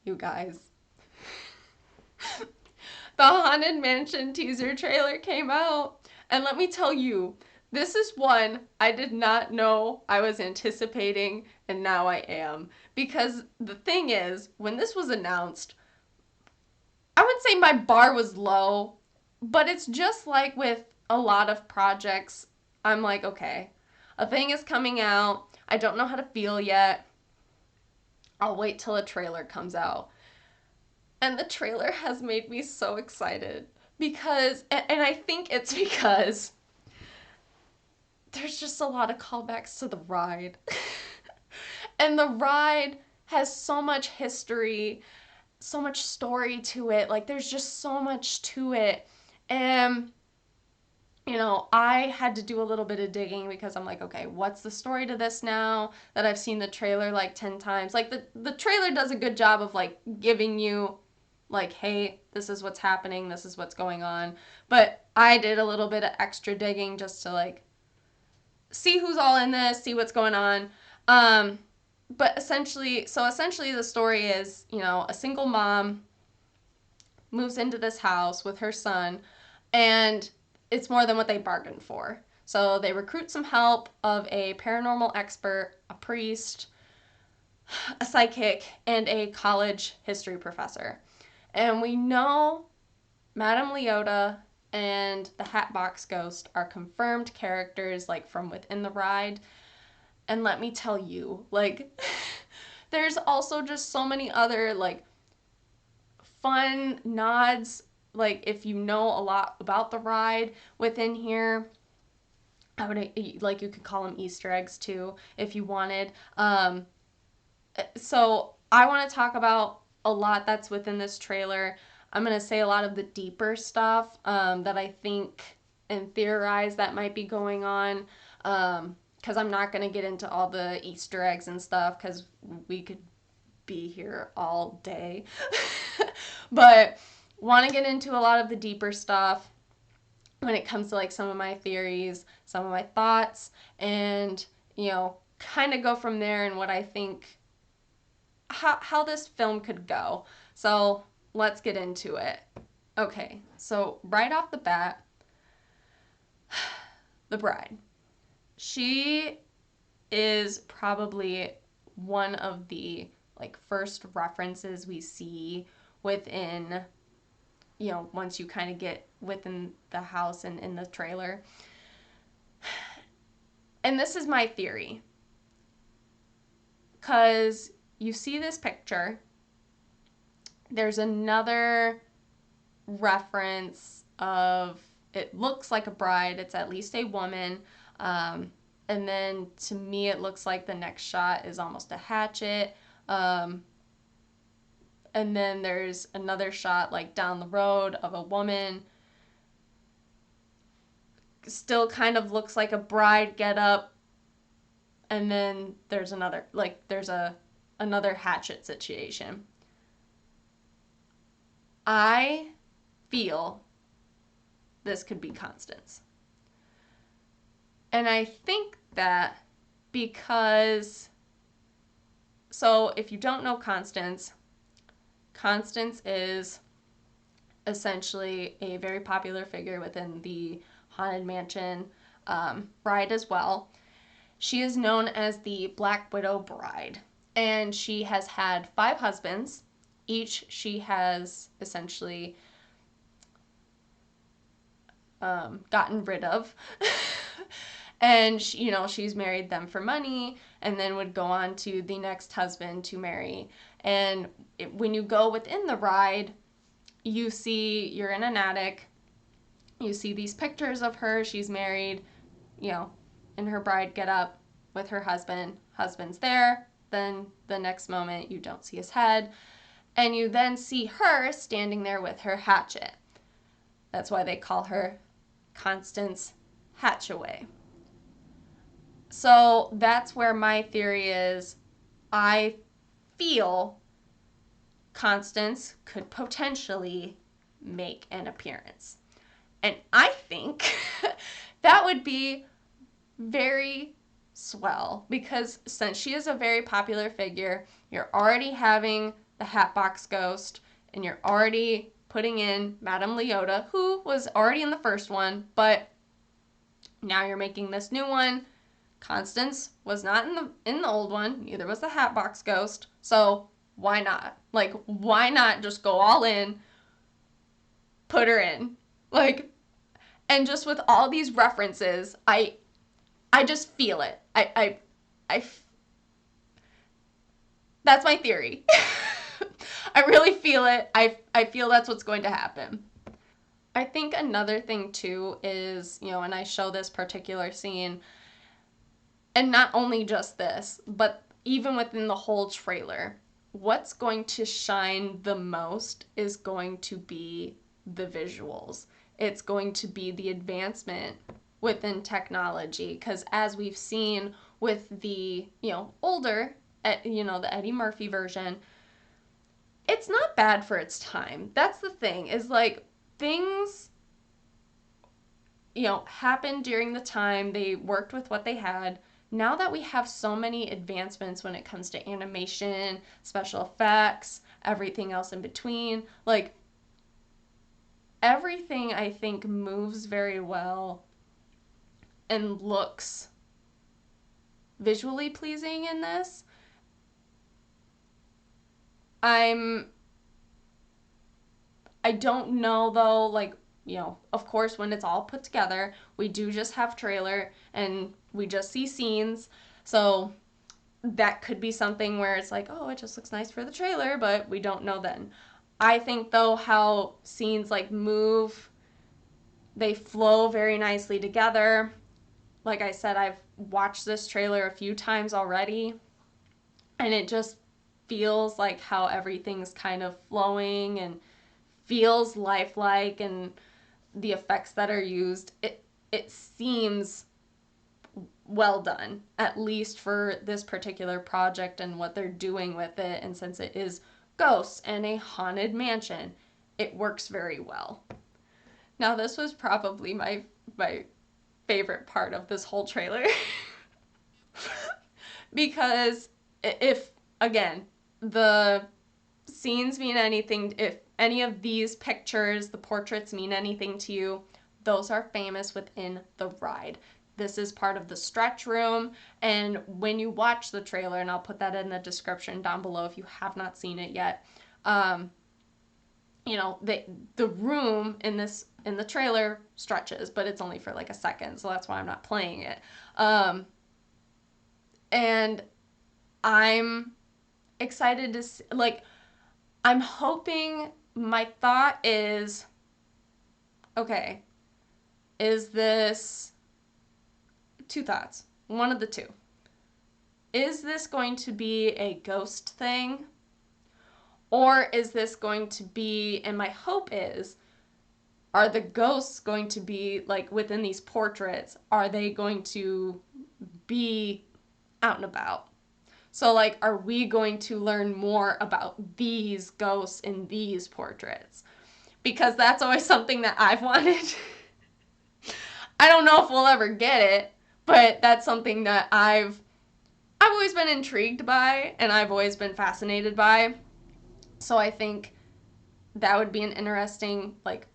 You guys. The Haunted Mansion teaser trailer came out. And let me tell you, this is one I did not know I was anticipating, and now I am. Because the thing is, when this was announced, I would say my bar was low, but it's just like with a lot of projects. I'm like, okay, a thing is coming out. I don't know how to feel yet. I'll wait till a trailer comes out. And the trailer has made me so excited because, and I think it's because there's just a lot of callbacks to the ride. And the ride has so much history, so much story to it. Like, there's just so much to it. And, I had to do a little bit of digging because I'm like, okay, what's the story to this now that I've seen the trailer like 10 times? Like, the trailer does a good job of like giving you like, hey, this is what's happening, this is what's going on. But I did a little bit of extra digging just to like see who's all in this, see what's going on. But essentially the story is, a single mom moves into this house with her son, and it's more than what they bargained for. So they recruit some help of a paranormal expert, a priest, a psychic, and a college history professor. And we know Madame Leota and the Hatbox Ghost are confirmed characters, like, from within the ride. And let me tell you, like, there's also just so many other, like, fun nods. Like, if you know a lot about the ride within here, I would, like, you could call them Easter eggs too, if you wanted. So I want to talk about a lot that's within this trailer. I'm going to say a lot of the deeper stuff that I think and theorize that might be going on. Because I'm not going to get into all the Easter eggs and stuff because we could be here all day. But want to get into a lot of the deeper stuff when it comes to like some of my theories, some of my thoughts, and kind of go from there and what I think how this film could go. So let's get into it. Okay, so right off the bat, the bride. She is probably one of the like first references we see within, once you kind of get within the house and in the trailer. And this is my theory. Because you see this picture, there's another reference of it looks like a bride. It's at least a woman. And then to me, it looks like the next shot is almost a hatchet. And then there's another shot like down the road of a woman. Still kind of looks like a bride getup. And then there's another hatchet situation. I feel this could be Constance. And I think that because, so if you don't know Constance is essentially a very popular figure within the Haunted Mansion ride as well. She is known as the Black Widow Bride, and she has had 5 husbands. Each she has essentially gotten rid of. And she's married them for money and then would go on to the next husband to marry. And when you go within the ride, you're in an attic, you see these pictures of her, she's married, in her bride getup with her husband's there. Then the next moment you don't see his head, and you then see her standing there with her hatchet. That's why they call her Constance Hatchaway. So that's where my theory is. I feel Constance could potentially make an appearance. And I think that would be very swell because since she is a very popular figure, you're already having the Hatbox Ghost, and you're already putting in Madame Leota, who was already in the first one, but now you're making this new one. Constance was not in the old one, neither was the Hatbox Ghost. So why not? Like, why not just go all in, put her in? Like, and just with all these references, I just feel it. That's my theory. I really feel it. I feel that's what's going to happen. I think another thing too is, and I show this particular scene, and not only just this, but even within the whole trailer, what's going to shine the most is going to be the visuals. It's going to be the advancement within technology, because as we've seen with the, older, the Eddie Murphy version, it's not bad for its time. That's the thing, is like things, happened during the time. They worked with what they had. Now that we have so many advancements when it comes to animation, special effects, everything else in between, like everything I think moves very well and looks visually pleasing in this. I don't know though, like, of course, when it's all put together, we do just have trailer and we just see scenes. So that could be something where it's like, oh, it just looks nice for the trailer, but we don't know then. I think though how scenes like move, they flow very nicely together. Like I said, I've watched this trailer a few times already, and it just feels like how everything's kind of flowing and feels lifelike, and the effects that are used, it seems well done, at least for this particular project and what they're doing with it. And since it is ghosts and a haunted mansion, it works very well. Now, this was probably my favorite part of this whole trailer. Because if, again, the scenes mean anything, if any of these pictures, the portraits mean anything to you, those are famous within the ride. This is part of the stretch room, and when you watch the trailer, and I'll put that in the description down below if you have not seen it yet, the room in the trailer stretches, but it's only for like a second, so that's why I'm not playing it. And I'm excited to see, like, I'm hoping, my thought is, okay, is this, two thoughts, one of the two. Is this going to be a ghost thing? Or is this going to be, and my hope is, are the ghosts going to be, like, within these portraits, are they going to be out and about? So, like, are we going to learn more about these ghosts in these portraits? Because that's always something that I've wanted. I don't know if we'll ever get it, but that's something that I've always been intrigued by, and I've always been fascinated by. So I think that would be an interesting, like,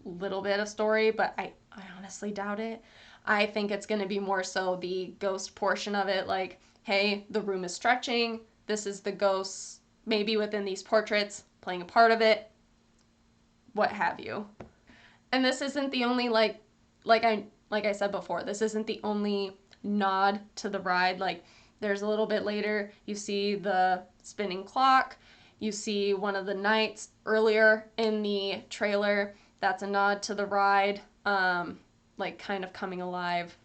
little bit of story, but I honestly doubt it. I think it's going to be more so the ghost portion of it, like, hey, the room is stretching, this is the ghosts, maybe within these portraits, playing a part of it, what have you. And this isn't the only, like I said before, this isn't the only nod to the ride. Like, there's a little bit later, you see the spinning clock, you see one of the knights earlier in the trailer. That's a nod to the ride, like kind of coming alive.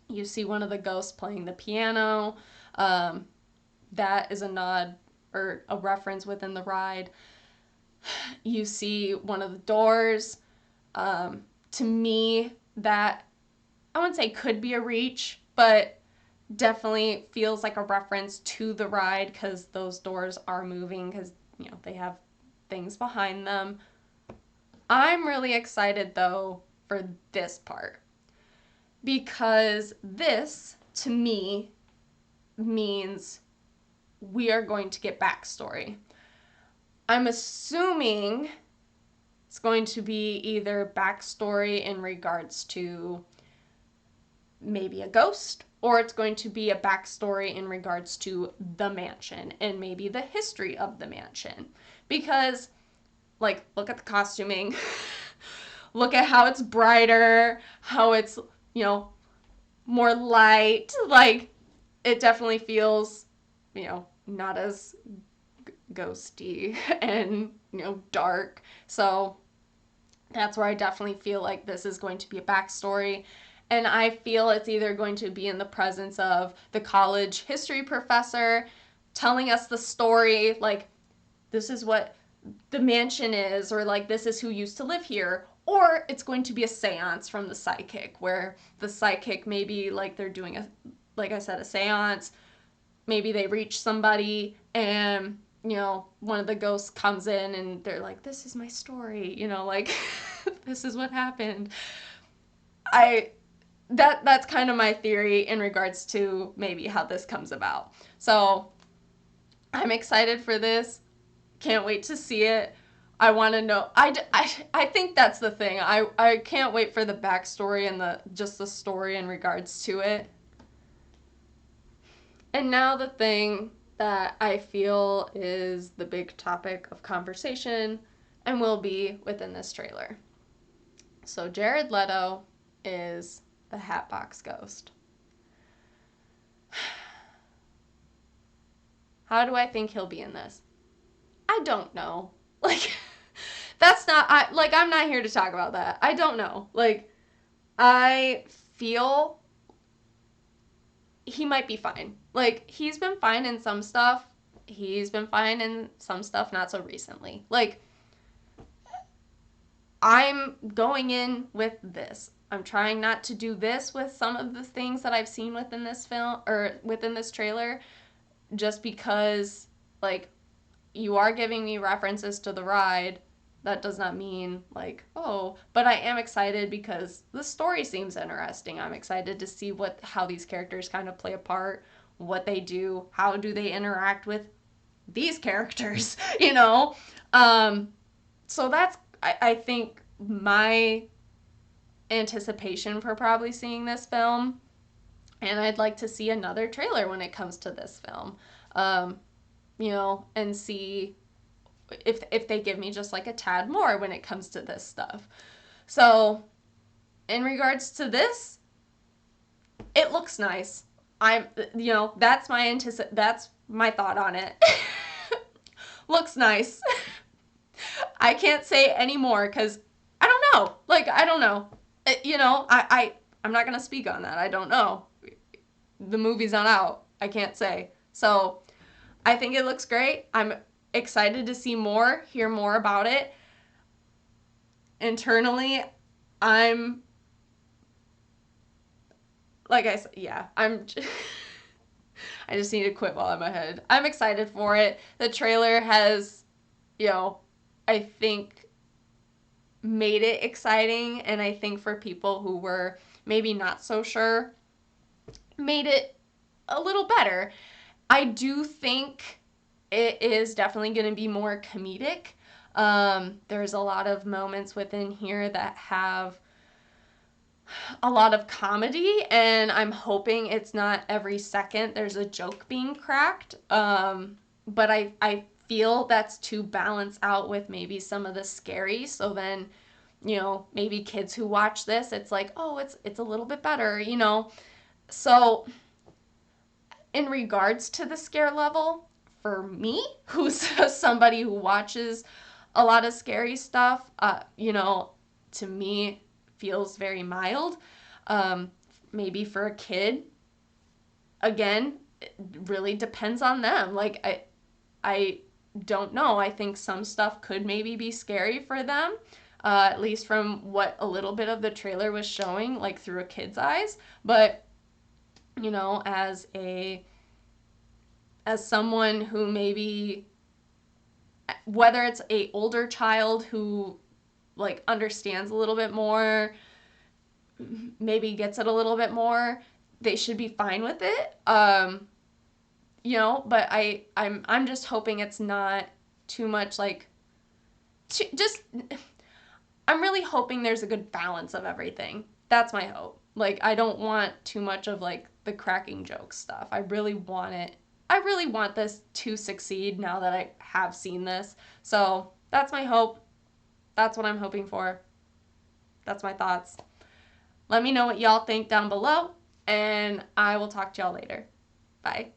You see one of the ghosts playing the piano. That is a nod or a reference within the ride. You see one of the doors. To me, that, I wouldn't say could be a reach, but definitely feels like a reference to the ride, because those doors are moving, because they have things behind them. I'm really excited though for this part, because this to me means we are going to get backstory. I'm assuming it's going to be either backstory in regards to maybe a ghost, or it's going to be a backstory in regards to the mansion and maybe the history of the mansion. Because, like, look at the costuming, look at how it's brighter, how it's, more light. Like, it definitely feels, not as ghosty and, dark. So that's where I definitely feel like this is going to be a backstory. And I feel it's either going to be in the presence of the college history professor telling us the story, like, this is what the mansion is, or like, this is who used to live here. Or it's going to be a seance from the psychic, where the psychic, maybe like they're doing like I said, a seance. Maybe they reach somebody and, one of the ghosts comes in and they're like, this is my story, like, this is what happened. That's kind of my theory in regards to maybe how this comes about. So I'm excited for this. Can't wait to see it. I want to know. I think that's the thing. I can't wait for the backstory and the story in regards to it. And now the thing that I feel is the big topic of conversation and will be within this trailer. So Jared Leto is the Hatbox Ghost. How do I think he'll be in this? I don't know. Like, I'm not here to talk about that. I don't know. Like, I feel he might be fine. Like, he's been fine in some stuff. He's been fine in some stuff not so recently. Like, I'm going in with this. I'm trying not to do this with some of the things that I've seen within this film or within this trailer, just because, like, you are giving me references to the ride. That does not mean, like, oh, but I am excited because the story seems interesting. I'm excited to see how these characters kind of play a part, what they do, how do they interact with these characters, So that's, I think, my anticipation for probably seeing this film. And I'd like to see another trailer when it comes to this film, and see if they give me just like a tad more when it comes to this stuff. So in regards to this, it looks nice. That's my thought on it. Looks nice. I can't say any more because I don't know. Like, I don't know. I'm not going to speak on that. I don't know. The movie's not out. I can't say. So I think it looks great. I'm excited to see more, hear more about it. Internally, I'm, like I said, yeah, I just need to quit while I'm ahead. I'm excited for it. The trailer has, I think made it exciting, and I think for people who were maybe not so sure, made it a little better. I do think it is definitely going to be more comedic. There's a lot of moments within here that have a lot of comedy, and I'm hoping it's not every second there's a joke being cracked. But I feel that's to balance out with maybe some of the scary. So then, maybe kids who watch this, it's like, oh, it's a little bit better, So in regards to the scare level, for me, who's somebody who watches a lot of scary stuff, to me feels very mild. Maybe for a kid, again, it really depends on them. Like, I don't know. I think some stuff could maybe be scary for them, at least from what a little bit of the trailer was showing, like through a kid's eyes. But, as someone who maybe, whether it's a older child who like understands a little bit more, maybe gets it a little bit more, they should be fine with it. but I'm just hoping it's not too much like just I'm really hoping there's a good balance of everything. That's my hope. Like I don't want too much of like the cracking joke stuff. I really want this to succeed now that I have seen this. So, that's my hope. That's what I'm hoping for. That's my thoughts. Let me know what y'all think down below, and I will talk to y'all later. Bye.